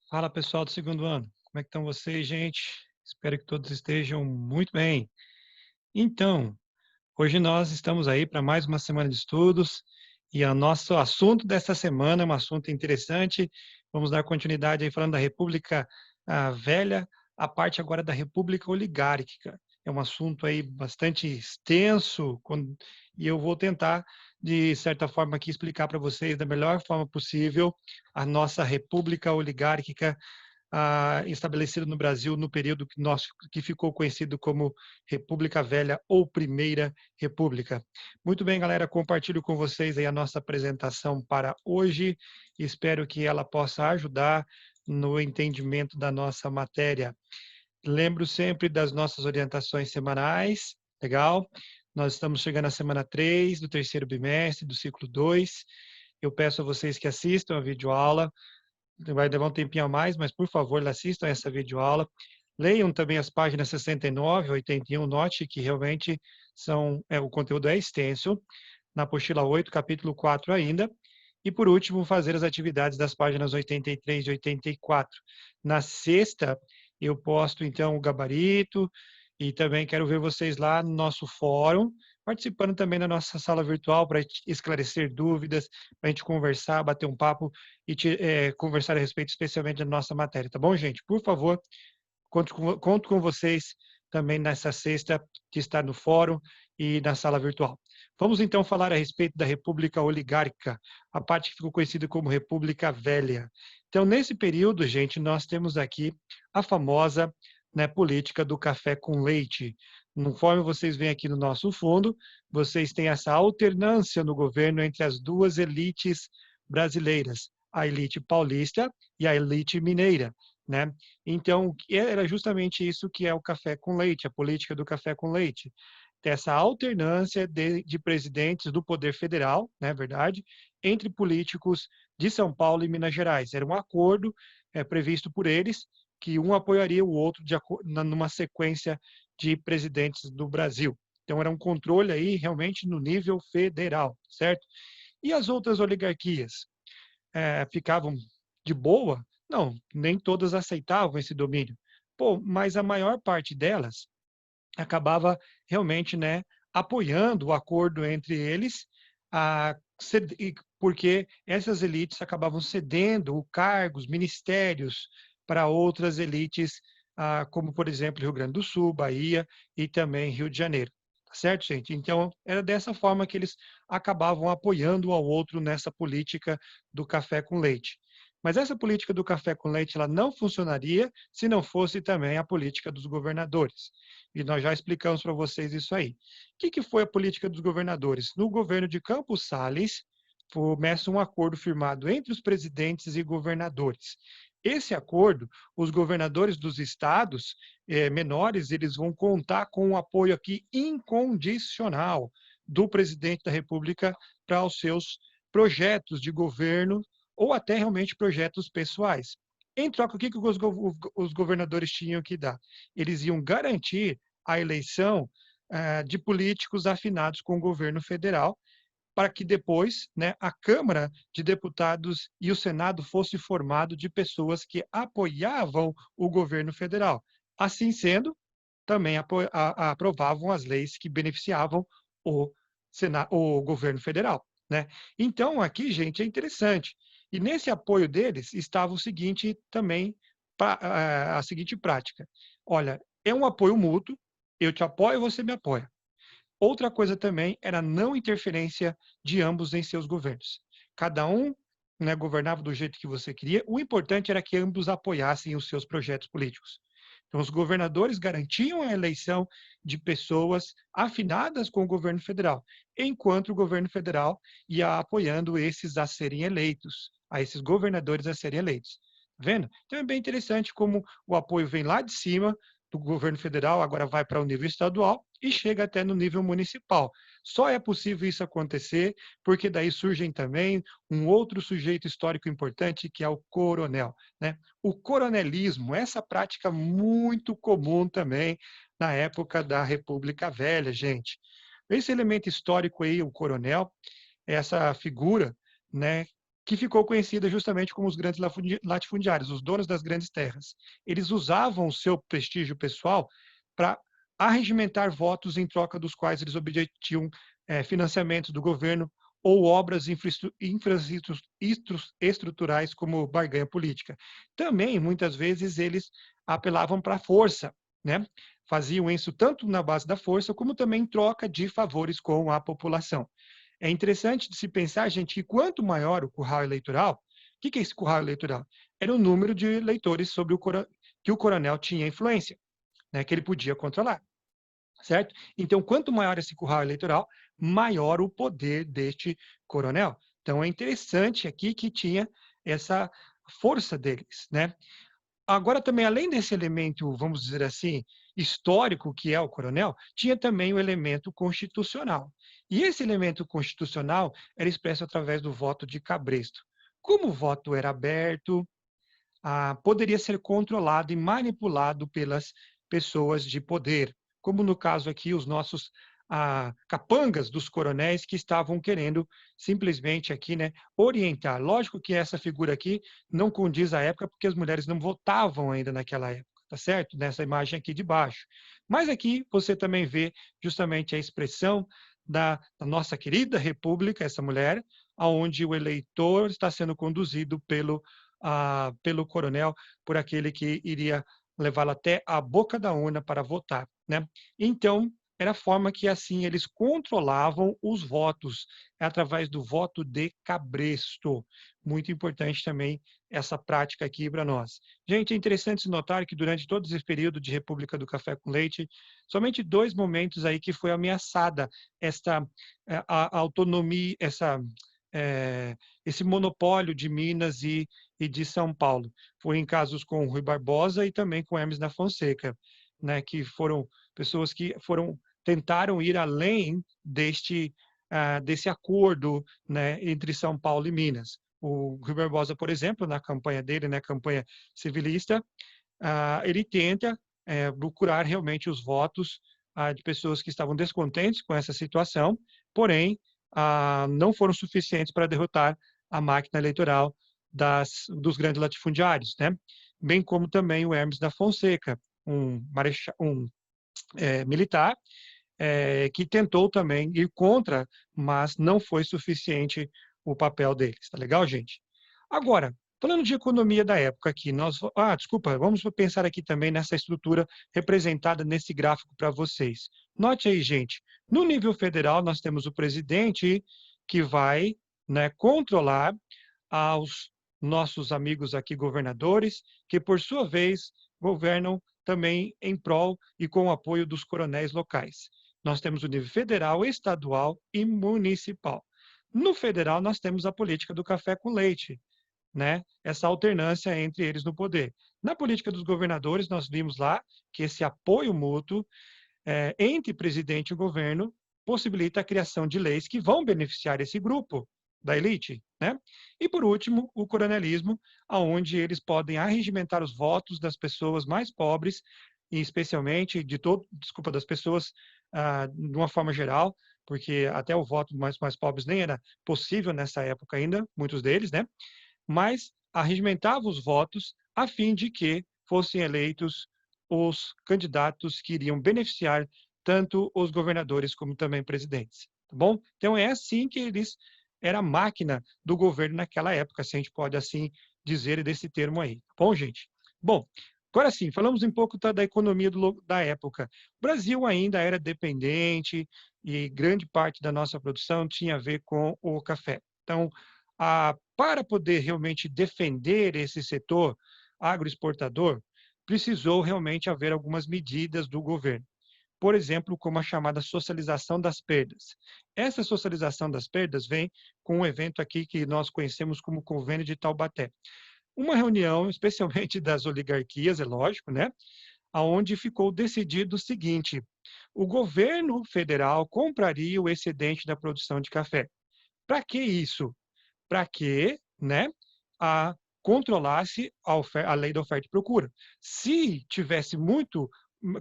Fala pessoal do segundo ano, como é que estão vocês, gente? Espero que todos estejam muito bem. Então, hoje nós estamos aí para mais uma semana de estudos e o nosso assunto desta semana é um assunto interessante. Vamos dar continuidade aí falando da República Velha, a parte agora da República Oligárquica. É um assunto aí bastante extenso e eu vou tentar, de certa forma, aqui explicar para vocês da melhor forma possível a nossa República Oligárquica estabelecido no Brasil no período que ficou conhecido como República Velha ou Primeira República. Muito bem, galera, compartilho com vocês aí a nossa apresentação para hoje. Espero que ela possa ajudar no entendimento da nossa matéria. Lembro sempre das nossas orientações semanais, legal? Nós estamos chegando à semana 3 do terceiro bimestre, do ciclo 2. Eu peço a vocês que assistam a videoaula, vai levar um tempinho a mais, mas por favor, assistam essa videoaula. Leiam também as páginas 69 e 81, note que realmente o conteúdo é extenso. Na apostila 8, capítulo 4 ainda. E por último, fazer as atividades das páginas 83 e 84. Na sexta, eu posto então o gabarito e também quero ver vocês lá no nosso fórum, participando também da nossa sala virtual para esclarecer dúvidas, para a gente conversar, bater um papo e conversar a respeito especialmente da nossa matéria, tá bom, gente? Por favor, conto com vocês também nessa sexta, que está no fórum e na sala virtual. Vamos então falar a respeito da República Oligárquica, a parte que ficou conhecida como República Velha. Então, nesse período, gente, nós temos aqui a famosa, né, política do café com leite. Conforme vocês veem aqui no nosso fundo, vocês têm essa alternância no governo entre as duas elites brasileiras, a elite paulista e a elite mineira, né? Então, era justamente isso que é o café com leite, a política do café com leite. Ter essa alternância de presidentes do poder federal, né, verdade, entre políticos de São Paulo e Minas Gerais. Era um acordo previsto por eles, que um apoiaria o outro numa sequência de presidentes do Brasil. Então, era um controle aí realmente no nível federal, certo? E as outras oligarquias? Ficavam de boa? Não, nem todas aceitavam esse domínio. Pô, mas a maior parte delas acabava realmente, né, apoiando o acordo entre eles, porque essas elites acabavam cedendo cargos, ministérios para outras elites, como, por exemplo, Rio Grande do Sul, Bahia e também Rio de Janeiro. Tá certo, gente? Então, era dessa forma que eles acabavam apoiando um ao outro nessa política do café com leite. Mas essa política do café com leite ela não funcionaria se não fosse também a política dos governadores. E nós já explicamos para vocês isso aí. O que foi a política dos governadores? No governo de Campos Salles, começa um acordo firmado entre os presidentes e governadores. Esse acordo, os governadores dos estados menores, eles vão contar com o apoio aqui incondicional do presidente da República para os seus projetos de governo ou até realmente projetos pessoais. Em troca, o que os governadores tinham que dar? Eles iam garantir a eleição de políticos afinados com o governo federal, para que depois, né, a Câmara de Deputados e o Senado fosse formado de pessoas que apoiavam o governo federal. Assim sendo, também aprovavam as leis que beneficiavam o, o governo federal, né? Então, aqui, gente, é interessante. E nesse apoio deles estava o seguinte também, a seguinte prática. Olha, é um apoio mútuo, eu te apoio, você me apoia. Outra coisa também era a não interferência de ambos em seus governos. Cada um, né, governava do jeito que você queria. O importante era que ambos apoiassem os seus projetos políticos. Então, os governadores garantiam a eleição de pessoas afinadas com o governo federal, enquanto o governo federal ia apoiando esses a serem eleitos, a esses governadores a serem eleitos. Tá vendo? Então é bem interessante como o apoio vem lá de cima do governo federal, agora vai para o nível estadual e chega até no nível municipal. Só é possível isso acontecer porque daí surgem também um outro sujeito histórico importante que é o coronel, né? O coronelismo, essa prática muito comum também na época da República Velha, gente. Esse elemento histórico aí, o coronel, essa figura, né, que ficou conhecida justamente como os grandes latifundiários, os donos das grandes terras. Eles usavam o seu prestígio pessoal para arregimentar votos em troca dos quais eles obtinham financiamentos do governo ou obras infraestruturais como barganha política. Também, muitas vezes, eles apelavam para a força, né? Faziam isso tanto na base da força, como também em troca de favores com a população. É interessante de se pensar, gente, que quanto maior o curral eleitoral, o que é esse curral eleitoral? Era o número de eleitores sobre que o coronel tinha influência, né, que ele podia controlar, certo? Então, quanto maior esse curral eleitoral, maior o poder deste coronel. Então, é interessante aqui que tinha essa força deles, né? Agora também, além desse elemento, vamos dizer assim, histórico que é o coronel, tinha também o elemento constitucional. E esse elemento constitucional era expresso através do voto de cabresto. Como o voto era aberto, poderia ser controlado e manipulado pelas pessoas de poder, como no caso aqui os nossos capangas dos coronéis que estavam querendo simplesmente aqui, né, orientar. Lógico que essa figura aqui não condiz à época, porque as mulheres não votavam ainda naquela época, tá certo? Nessa imagem aqui de baixo. Mas aqui você também vê justamente a expressão da nossa querida república, essa mulher, aonde o eleitor está sendo conduzido pelo coronel, por aquele que iria levá-lo até a boca da urna para votar, né? Então, era a forma que assim eles controlavam os votos, através do voto de cabresto. Muito importante também essa prática aqui para nós. Gente, é interessante se notar que durante todo esse período de República do Café com Leite, somente 2 momentos aí que foi ameaçada esta a autonomia, esse monopólio de Minas e de São Paulo. Foi em casos com Rui Barbosa e também com Hermes da Fonseca, né, que foram pessoas que tentaram ir além desse acordo, né, entre São Paulo e Minas. O Rui Barbosa, por exemplo, na campanha dele, na campanha civilista, ele tenta procurar realmente os votos de pessoas que estavam descontentes com essa situação, porém, não foram suficientes para derrotar a máquina eleitoral dos grandes latifundiários, né? Bem como também o Hermes da Fonseca, um militar, que tentou também ir contra, mas não foi suficiente o papel deles. Tá legal, gente? Agora, falando de economia da época aqui, desculpa, vamos pensar aqui também nessa estrutura representada nesse gráfico para vocês. Note aí, gente, no nível federal nós temos o presidente que vai, né, controlar aos nossos amigos aqui governadores, que por sua vez governam também em prol e com o apoio dos coronéis locais. Nós temos o nível federal, estadual e municipal. No federal, nós temos a política do café com leite, né? Essa alternância entre eles no poder. Na política dos governadores, nós vimos lá que esse apoio mútuo entre presidente e governo possibilita a criação de leis que vão beneficiar esse grupo da elite, né? E por último, o coronelismo, aonde eles podem arregimentar os votos das pessoas mais pobres e especialmente das pessoas de uma forma geral, porque até o voto dos mais pobres nem era possível nessa época ainda, muitos deles, né? Mas arregimentava os votos a fim de que fossem eleitos os candidatos que iriam beneficiar tanto os governadores como também presidentes, tá bom? Então é assim que era a máquina do governo naquela época, se a gente pode assim dizer desse termo aí, tá bom, gente? Bom, agora sim, falamos um pouco da economia da época. O Brasil ainda era dependente e grande parte da nossa produção tinha a ver com o café. Então, para poder realmente defender esse setor agroexportador, precisou realmente haver algumas medidas do governo. Por exemplo, como a chamada socialização das perdas. Essa socialização das perdas vem com um evento aqui que nós conhecemos como Convênio de Taubaté. Uma reunião, especialmente das oligarquias, é lógico, né? Onde ficou decidido o seguinte: o governo federal compraria o excedente da produção de café. Para que isso? Para que, né, controlasse a lei da oferta e procura. Se tivesse muito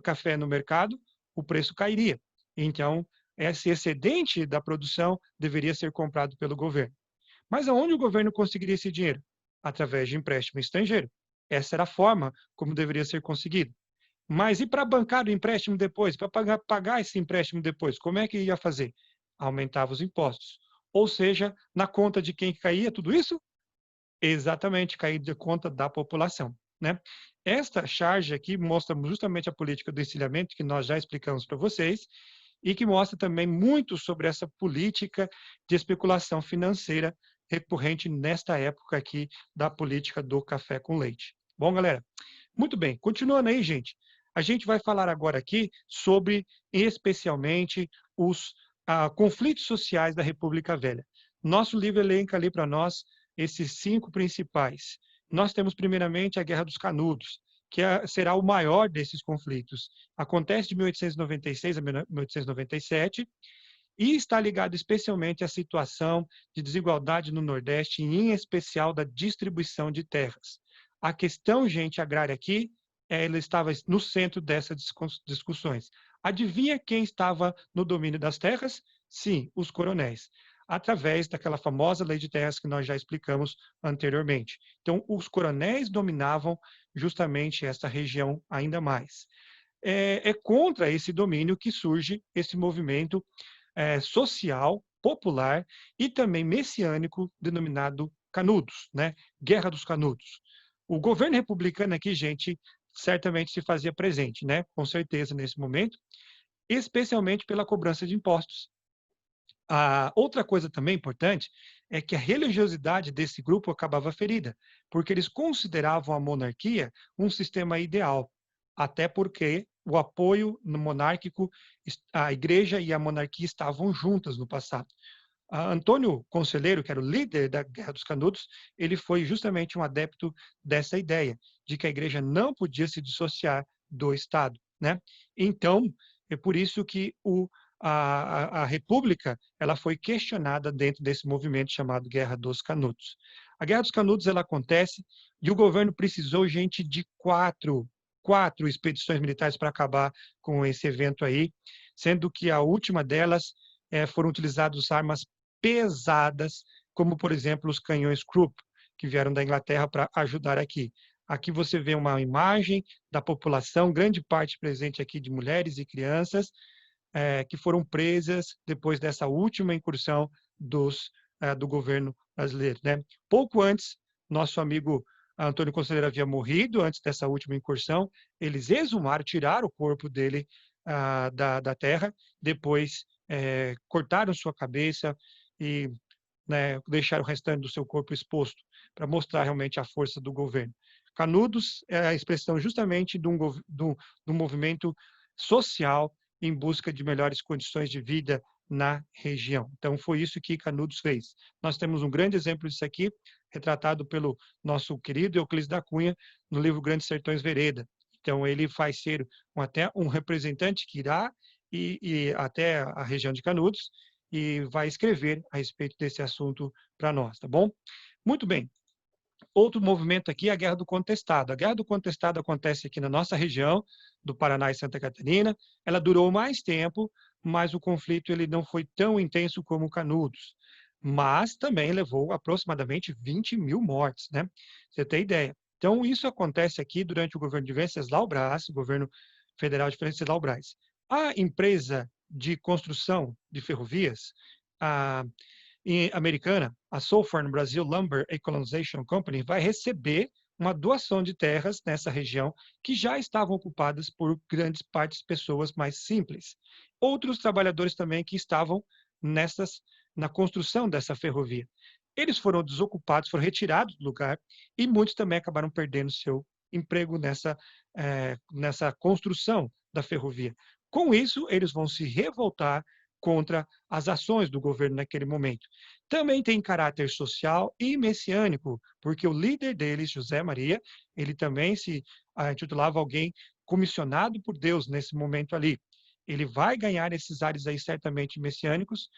café no mercado, o preço cairia. Então, esse excedente da produção deveria ser comprado pelo governo. Mas aonde o governo conseguiria esse dinheiro? Através de empréstimo estrangeiro. Essa era a forma como deveria ser conseguido. Mas e para bancar o empréstimo depois? Para pagar esse empréstimo depois? Como é que ia fazer? Aumentava os impostos. Ou seja, na conta de quem caía tudo isso? Exatamente, cair de conta da população, né. Esta charge aqui mostra justamente a política do encilhamento que nós já explicamos para vocês, e que mostra também muito sobre essa política de especulação financeira recorrente nesta época aqui da política do café com leite. Bom, galera, muito bem, continuando aí, gente, a gente vai falar agora aqui sobre, especialmente, os conflitos sociais da República Velha. Nosso livro elenca ali para nós esses 5 principais. Nós temos, primeiramente, a Guerra dos Canudos, que será o maior desses conflitos. Acontece de 1896 a 1897 e está ligado especialmente à situação de desigualdade no Nordeste, e em especial da distribuição de terras. A questão, gente, agrária aqui, ela estava no centro dessas discussões. Adivinha quem estava no domínio das terras? Sim, os coronéis, através daquela famosa lei de terras que nós já explicamos anteriormente. Então, os coronéis dominavam justamente essa região ainda mais. É contra esse domínio que surge esse movimento social, popular e também messiânico, denominado Canudos, né? Guerra dos Canudos. O governo republicano aqui, gente, certamente se fazia presente, né? Com certeza nesse momento, especialmente pela cobrança de impostos. A outra coisa também importante é que a religiosidade desse grupo acabava ferida, porque eles consideravam a monarquia um sistema ideal, até porque o apoio no monárquico, a igreja e a monarquia estavam juntas no passado. Antônio Conselheiro, que era o líder da Guerra dos Canudos, ele foi justamente um adepto dessa ideia, de que a igreja não podia se dissociar do Estado, né? Então, é por isso que a República ela foi questionada dentro desse movimento chamado Guerra dos Canudos. A Guerra dos Canudos ela acontece e o governo precisou, gente, de quatro expedições militares para acabar com esse evento aí, sendo que a última delas foram utilizadas armas pesadas, como, por exemplo, os canhões Krupp, que vieram da Inglaterra para ajudar aqui. Aqui você vê uma imagem da população, grande parte presente aqui de mulheres e crianças, que foram presas depois dessa última incursão do governo brasileiro, né? Pouco antes, nosso amigo Antônio Conselheiro havia morrido antes dessa última incursão. Eles exumaram, tiraram o corpo dele da terra, depois cortaram sua cabeça e, né, deixaram o restante do seu corpo exposto para mostrar realmente a força do governo. Canudos é a expressão justamente de um movimento social em busca de melhores condições de vida na região. Então, foi isso que Canudos fez. Nós temos um grande exemplo disso aqui, retratado pelo nosso querido Euclides da Cunha, no livro Grandes Sertões Vereda. Então, ele faz ser até um representante que irá e até a região de Canudos e vai escrever a respeito desse assunto para nós, tá bom? Muito bem. Outro movimento aqui é a Guerra do Contestado. A Guerra do Contestado acontece aqui na nossa região, do Paraná e Santa Catarina. Ela durou mais tempo, mas o conflito ele não foi tão intenso como Canudos. Mas também levou aproximadamente 20.000 mortes, né? Você tem ideia. Então, isso acontece aqui durante o governo de Venceslau Braz, o governo federal de Venceslau Braz. A empresa de construção de ferrovias, a americana, a Southern Brazil Lumber Ecolonization Company, vai receber uma doação de terras nessa região que já estavam ocupadas por grandes partes de pessoas mais simples. Outros trabalhadores também que estavam na construção dessa ferrovia. Eles foram desocupados, foram retirados do lugar e muitos também acabaram perdendo seu emprego nessa construção da ferrovia. Com isso, eles vão se revoltar contra as ações do governo naquele momento. Também tem caráter social e messiânico, porque o líder deles, José Maria, ele também se intitulava alguém comissionado por Deus nesse momento ali. Ele vai ganhar esses ares aí certamente messiânicos,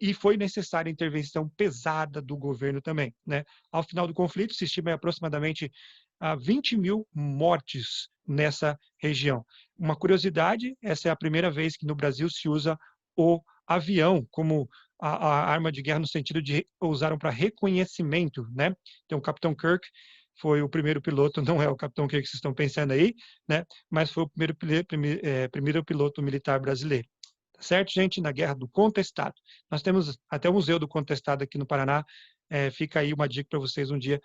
e foi necessária a intervenção pesada do governo também, né? Ao final do conflito, se estima aproximadamente 20.000 mortes nessa região. Uma curiosidade, essa é a primeira vez que no Brasil se usa o avião como a arma de guerra no sentido de usaram para reconhecimento, né? Então, o Capitão Kirk foi o primeiro piloto, não é o Capitão Kirk que vocês estão pensando aí, né? Mas foi o primeiro piloto militar brasileiro. Tá certo, gente? Na Guerra do Contestado. Nós temos até o Museu do Contestado aqui no Paraná. Fica aí uma dica para vocês um dia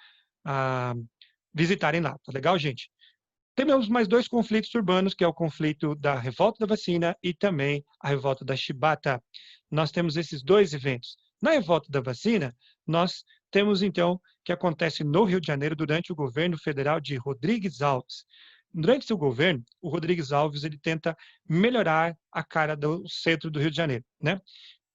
visitarem lá. Tá legal, gente? Temos mais dois conflitos urbanos, que é o conflito da Revolta da Vacina e também a Revolta da Chibata. Nós temos esses dois eventos. Na Revolta da Vacina, nós temos, então, que acontece no Rio de Janeiro durante o governo federal de Rodrigues Alves. Durante seu governo, o Rodrigues Alves ele tenta melhorar a cara do centro do Rio de Janeiro, né?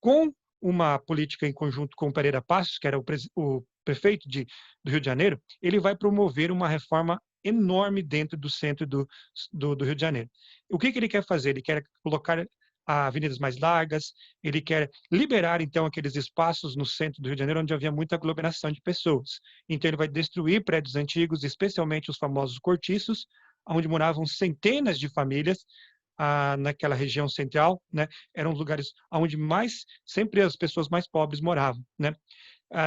Com uma política em conjunto com o Pereira Passos, que era o prefeito do Rio de Janeiro, ele vai promover uma reforma enorme dentro do centro do Rio de Janeiro. O que ele quer fazer? Ele quer colocar avenidas mais largas, ele quer liberar, então, aqueles espaços no centro do Rio de Janeiro onde havia muita aglomeração de pessoas. Então, ele vai destruir prédios antigos, especialmente os famosos cortiços, onde moravam centenas de famílias, naquela região central, né? Eram os lugares onde sempre as pessoas mais pobres moravam, né?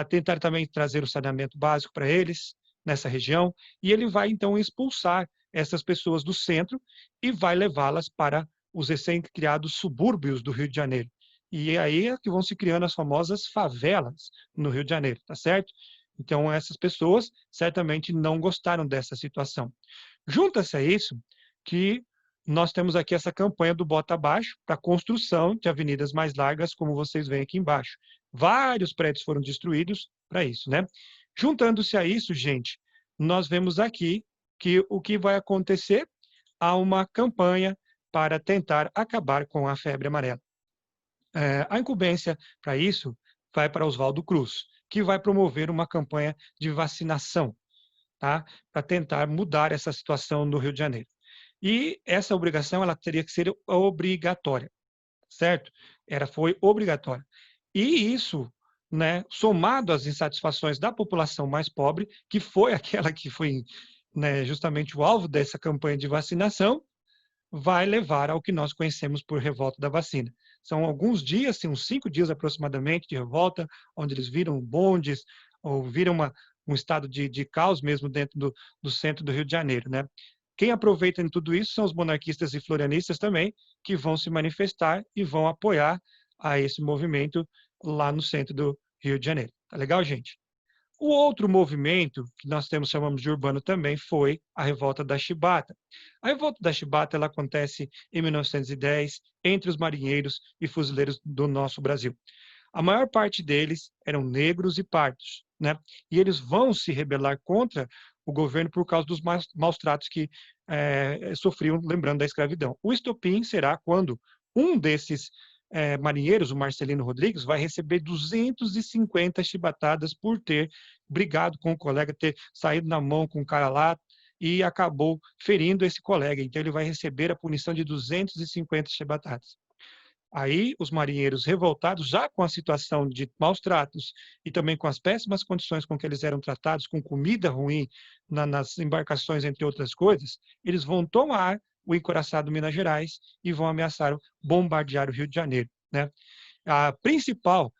Tentar também trazer o saneamento básico para eles nessa região, e ele vai então expulsar essas pessoas do centro e vai levá-las para os recém-criados subúrbios do Rio de Janeiro. E aí é que vão se criando as famosas favelas no Rio de Janeiro, tá certo? Então essas pessoas certamente não gostaram dessa situação. Junta-se a isso que nós temos aqui essa campanha do Bota Abaixo para a construção de avenidas mais largas, como vocês veem aqui embaixo. Vários prédios foram destruídos para isso, né? Juntando-se a isso, gente, nós vemos aqui que o que vai acontecer, há uma campanha para tentar acabar com a febre amarela. A incumbência para isso vai para Oswaldo Cruz, que vai promover uma campanha de vacinação, tá? Para tentar mudar essa situação no Rio de Janeiro. E essa obrigação ela teria que ser obrigatória, certo? Foi obrigatória. E isso, né, somado às insatisfações da população mais pobre, que foi aquela que foi, né, justamente o alvo dessa campanha de vacinação, vai levar ao que nós conhecemos por revolta da vacina. São alguns dias, assim, uns 5 dias aproximadamente de revolta, onde eles viram bondes, ou viram um estado de caos mesmo dentro do centro do Rio de Janeiro, né? Quem aproveita em tudo isso são os monarquistas e florianistas também, que vão se manifestar e vão apoiar a esse movimento lá no centro do Rio de Janeiro. Tá legal, gente? O outro movimento que nós chamamos de urbano também foi a Revolta da Chibata. A Revolta da Chibata ela acontece em 1910 entre os marinheiros e fuzileiros do nosso Brasil. A maior parte deles eram negros e pardos, né? E eles vão se rebelar contra o governo por causa dos maus tratos que sofriam, lembrando da escravidão. O estopim será quando um desses marinheiros, o Marcelino Rodrigues, vai receber 250 chibatadas por ter brigado com o colega, ter saído na mão com o cara lá e acabou ferindo esse colega. Então, ele vai receber a punição de 250 chibatadas. Aí, os marinheiros revoltados, já com a situação de maus tratos e também com as péssimas condições com que eles eram tratados, com comida ruim nas embarcações, entre outras coisas, eles vão tomar o encouraçado Minas Gerais e vão ameaçar bombardear o Rio de Janeiro, né? A principal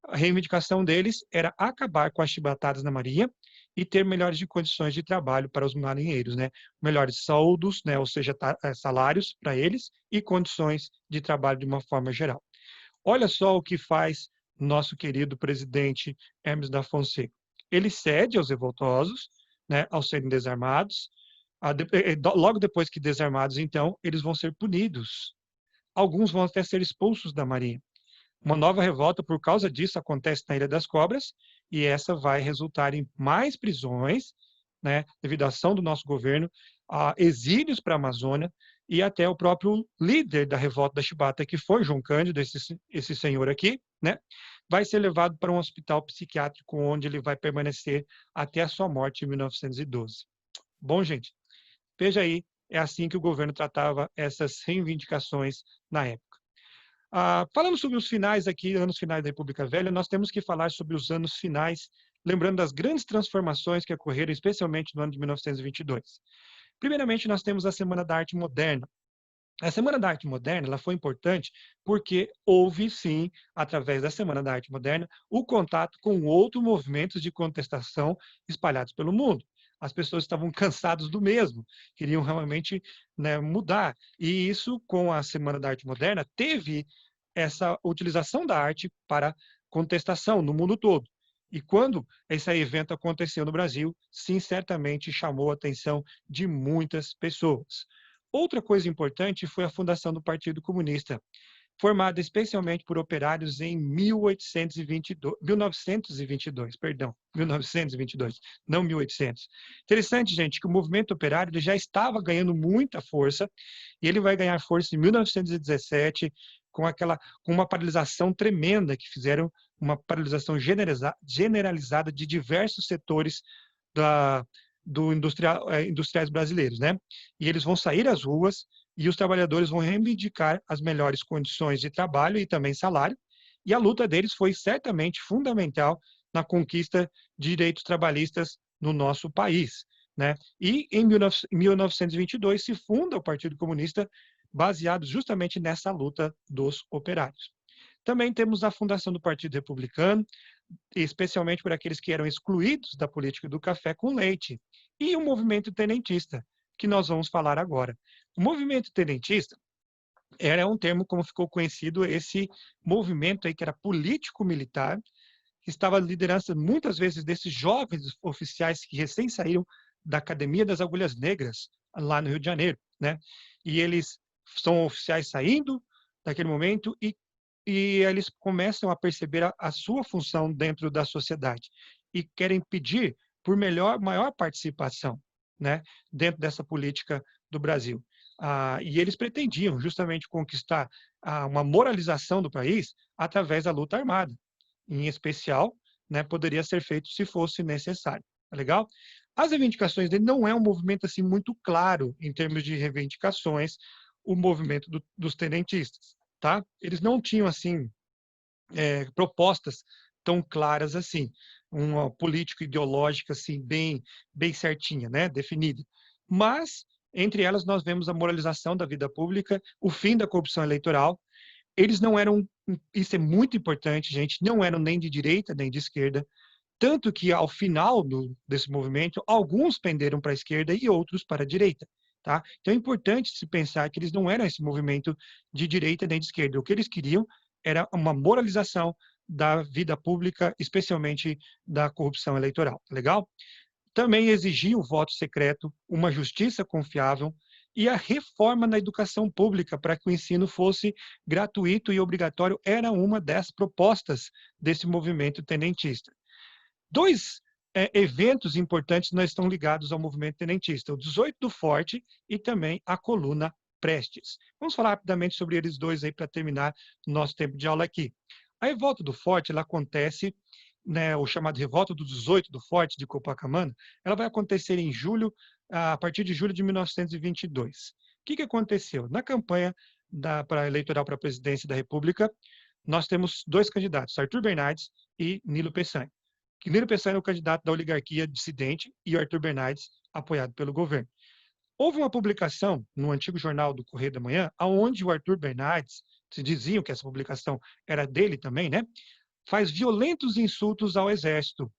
reivindicação deles era acabar com as chibatadas na Marinha e ter melhores condições de trabalho para os marinheiros, né? Melhores soldos, né? Ou seja, salários para eles e condições de trabalho de uma forma geral. Olha só o que faz nosso querido presidente Hermes da Fonseca. Ele cede aos revoltosos, né? Ao serem desarmados. Logo depois que desarmados, então, eles vão ser punidos. Alguns vão até ser expulsos da Marinha. Uma nova revolta por causa disso acontece na Ilha das Cobras e essa vai resultar em mais prisões, né, devido à ação do nosso governo, exílios para a Amazônia e até o próprio líder da revolta da Chibata, que foi João Cândido, esse senhor aqui, né, vai ser levado para um hospital psiquiátrico onde ele vai permanecer até a sua morte em 1912. Bom, gente, veja aí, é assim que o governo tratava essas reivindicações na época. Falando sobre os finais aqui, anos finais da República Velha, nós temos que falar sobre os anos finais, lembrando das grandes transformações que ocorreram, especialmente no ano de 1922. Primeiramente, nós temos a Semana da Arte Moderna. A Semana da Arte Moderna ela foi importante porque houve, sim, através da Semana da Arte Moderna, o contato com outros movimentos de contestação espalhados pelo mundo. As pessoas estavam cansadas do mesmo, queriam realmente, né, mudar. E isso, com a Semana da Arte Moderna, teve essa utilização da arte para contestação no mundo todo. E quando esse evento aconteceu no Brasil, sim, certamente chamou a atenção de muitas pessoas. Outra coisa importante foi a fundação do Partido Comunista, formada especialmente por operários em 1822, 1922, perdão, 1922, não 1800. Interessante, gente, que o movimento operário ele já estava ganhando muita força, e ele vai ganhar força em 1917, com uma paralisação tremenda que fizeram, uma paralisação generalizada de diversos setores da, industriais brasileiros, né? E eles vão sair às ruas e os trabalhadores vão reivindicar as melhores condições de trabalho e também salário. E a luta deles foi certamente fundamental na conquista de direitos trabalhistas no nosso país, né? E em 1922 se funda o Partido Comunista, baseado justamente nessa luta dos operários. Também temos a fundação do Partido Republicano, especialmente por aqueles que eram excluídos da política do café com leite, e o movimento tenentista, que nós vamos falar agora. O movimento tenentista era um termo como ficou conhecido esse movimento aí que era político-militar, que estava à liderança muitas vezes desses jovens oficiais que recém saíram da Academia das Agulhas Negras, lá no Rio de Janeiro, né? E eles são oficiais saindo daquele momento e eles começam a perceber a sua função dentro da sociedade e querem pedir por maior participação, né, dentro dessa política do Brasil. E eles pretendiam justamente conquistar uma moralização do país através da luta armada. Em especial, né, poderia ser feito se fosse necessário. Tá legal? As reivindicações dele não é um movimento assim muito claro em termos de reivindicações, o movimento dos tenentistas, tá? Eles não tinham assim propostas tão claras assim, uma política ideológica assim bem certinha, né, definida. Mas entre elas nós vemos a moralização da vida pública, o fim da corrupção eleitoral. Eles não eram, isso é muito importante, gente, não eram nem de direita nem de esquerda, tanto que ao final desse movimento, alguns penderam para a esquerda e outros para a direita. Tá? Então é importante se pensar que eles não eram esse movimento de direita nem de esquerda. O que eles queriam era uma moralização da vida pública, especialmente da corrupção eleitoral. Legal? Também exigia o voto secreto, uma justiça confiável e a reforma na educação pública para que o ensino fosse gratuito e obrigatório era uma das propostas desse movimento tenentista. Dois eventos importantes não estão ligados ao movimento tenentista, o 18 do Forte e também a coluna Prestes. Vamos falar rapidamente sobre eles dois aí para terminar nosso tempo de aula aqui. A revolta do Forte, ela acontece, né, o chamado revolta do 18 do Forte de Copacabana, ela vai acontecer em julho, a partir de julho de 1922. O que aconteceu? Na campanha eleitoral para a presidência da República, nós temos dois candidatos, Arthur Bernardes e Nilo Peçanha. Nilo Peçanha é o candidato da oligarquia dissidente e Arthur Bernardes apoiado pelo governo. Houve uma publicação no antigo jornal do Correio da Manhã, onde o Arthur Bernardes, se diziam que essa publicação era dele também, né? Faz violentos insultos ao exército,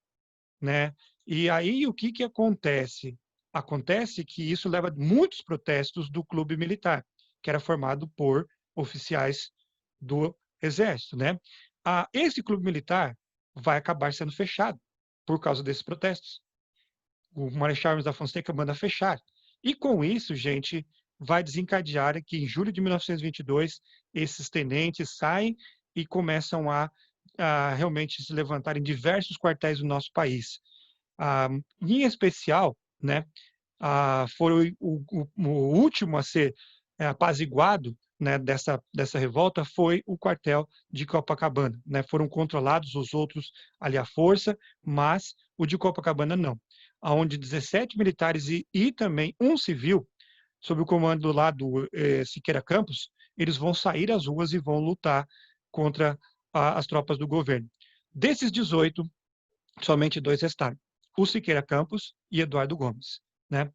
né? E aí o que acontece? Acontece que isso leva a muitos protestos do clube militar, que era formado por oficiais do exército, né? Esse clube militar vai acabar sendo fechado por causa desses protestos. O Marechal Hermes da Fonseca manda fechar. E com isso, gente, vai desencadear que em julho de 1922 esses tenentes saem e começam a realmente se levantar em diversos quartéis do nosso país. Em especial, né, foi o último a ser apaziguado, né, dessa revolta foi o quartel de Copacabana. Né? Foram controlados os outros ali à força, mas o de Copacabana não. Onde 17 militares e também um civil, sob o comando lá do Siqueira Campos, eles vão sair às ruas e vão lutar contra as tropas do governo. Desses 18, somente 2 restaram, o Siqueira Campos e Eduardo Gomes. Né?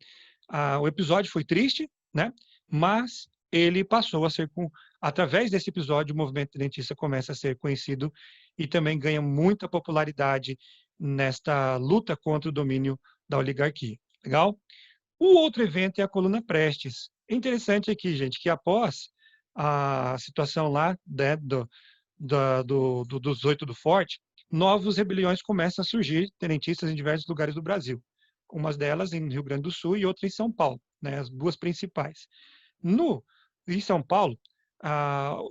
O episódio foi triste, né? Mas ele passou a ser, através desse episódio, o movimento tenentista começa a ser conhecido e também ganha muita popularidade nesta luta contra o domínio da oligarquia. Legal? O outro evento é a Coluna Prestes. É interessante aqui, gente, que após a situação lá, né, dos 8 do Forte, novos rebeliões começam a surgir, tenentistas em diversos lugares do Brasil. Umas delas em Rio Grande do Sul e outra em São Paulo, né, as duas principais. Em São Paulo,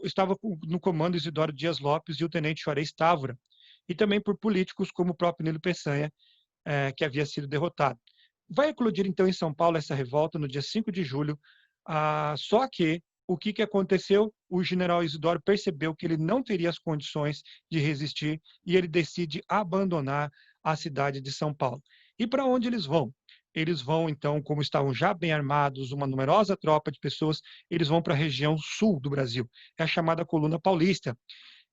estava no comando Isidoro Dias Lopes e o tenente Juarez Távora, e também por políticos como o próprio Nilo Peçanha, que havia sido derrotado. Vai eclodir, então, em São Paulo essa revolta no dia 5 de julho, só que o que aconteceu? O general Isidoro percebeu que ele não teria as condições de resistir e ele decide abandonar a cidade de São Paulo. E para onde eles vão? Eles vão, então, como estavam já bem armados, uma numerosa tropa de pessoas, eles vão para a região sul do Brasil, é a chamada Coluna Paulista.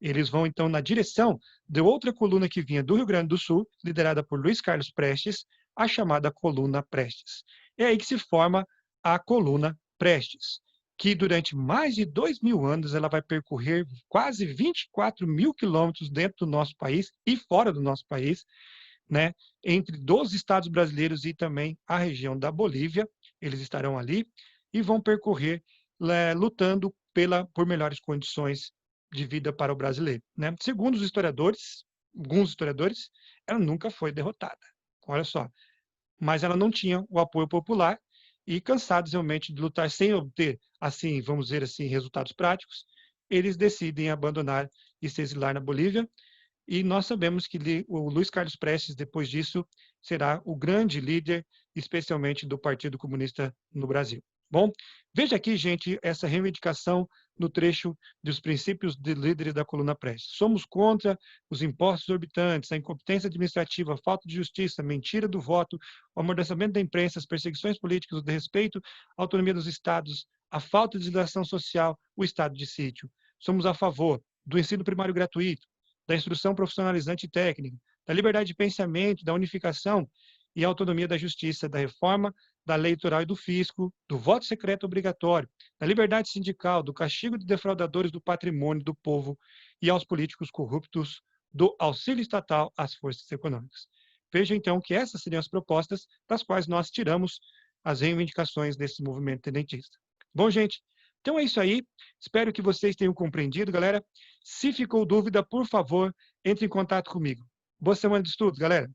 Eles vão, então, na direção de outra coluna que vinha do Rio Grande do Sul, liderada por Luiz Carlos Prestes, a chamada Coluna Prestes. É aí que se forma a Coluna Prestes, que durante mais de 2.000 anos ela vai percorrer quase 24 mil quilômetros dentro do nosso país e fora do nosso país, né, entre 12 estados brasileiros e também a região da Bolívia. Eles estarão ali e vão percorrer lutando por melhores condições de vida para o brasileiro, né? Segundo os historiadores, alguns historiadores, ela nunca foi derrotada. Olha só, mas ela não tinha o apoio popular e cansados realmente de lutar sem obter, assim, vamos dizer assim, resultados práticos, eles decidem abandonar e se exilar na Bolívia. E nós sabemos que o Luiz Carlos Prestes, depois disso, será o grande líder, especialmente do Partido Comunista no Brasil. Bom, veja aqui, gente, essa reivindicação no trecho dos princípios de líderes da coluna Prestes. Somos contra os impostos exorbitantes, a incompetência administrativa, a falta de justiça, a mentira do voto, o amordaçamento da imprensa, as perseguições políticas, o desrespeito à autonomia dos estados, a falta de legislação social, o estado de sítio. Somos a favor do ensino primário gratuito, da instrução profissionalizante e técnica, da liberdade de pensamento, da unificação e autonomia da justiça, da reforma da lei eleitoral e do fisco, do voto secreto obrigatório, da liberdade sindical, do castigo de defraudadores do patrimônio do povo e aos políticos corruptos, do auxílio estatal às forças econômicas. Veja, então, que essas seriam as propostas das quais nós tiramos as reivindicações desse movimento tenentista. Bom, gente, então é isso aí. Espero que vocês tenham compreendido, galera. Se ficou dúvida, por favor, entre em contato comigo. Boa semana de estudos, galera.